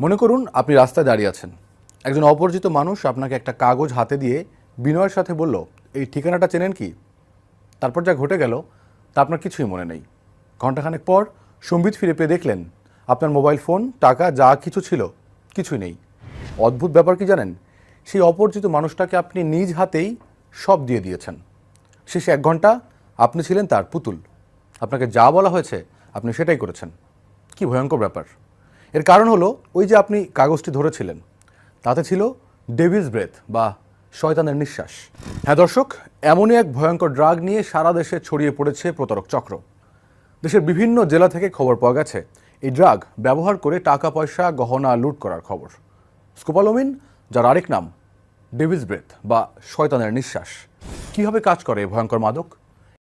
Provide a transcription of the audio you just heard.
মনে করুন আপনি রাস্তায় দাঁড়িয়ে আছেন, একজন অপরিচিত মানুষ আপনাকে একটা কাগজ হাতে দিয়ে বিনয়ের সাথে বলল, এই ঠিকানাটা চেনেন কি? তারপর যা ঘটে গেল তা আপনার কিছুই মনে নেই। ঘণ্টাখানেক পর সম্বিত ফিরে পেয়ে দেখলেন আপনার মোবাইল ফোন, টাকা যা কিছু ছিল কিছুই নেই। অদ্ভুত ব্যাপার কি জানেন, সেই অপরিচিত মানুষটাকে আপনি নিজ হাতেই সব দিয়ে দিয়েছেন। শেষে 1 ঘন্টা আপনি ছিলেন তার পুতুল। আপনাকে যা বলা হয়েছে আপনি সেটাই করেছেন। কি ভয়ঙ্কর ব্যাপার! এর কারণ হলো ওই যে আপনি কাগজটি ধরেছিলেন, তাতে ছিল ডেভিলস ব্রেথ বা শয়তানের নিঃশ্বাস। হ্যাঁ দর্শক, এমনই এক ভয়ঙ্কর ড্রাগ নিয়ে সারা দেশে ছড়িয়ে পড়েছে প্রতারক চক্র। দেশের বিভিন্ন জেলা থেকে খবর পাওয়া গেছে এই ড্রাগ ব্যবহার করে টাকা পয়সা গহনা লুট করার খবর। স্কোপোলামিন, যার আরেক নাম ডেভিলস ব্রেথ বা শয়তানের নিঃশ্বাস। কীভাবে কাজ করে এই ভয়ঙ্কর মাদক?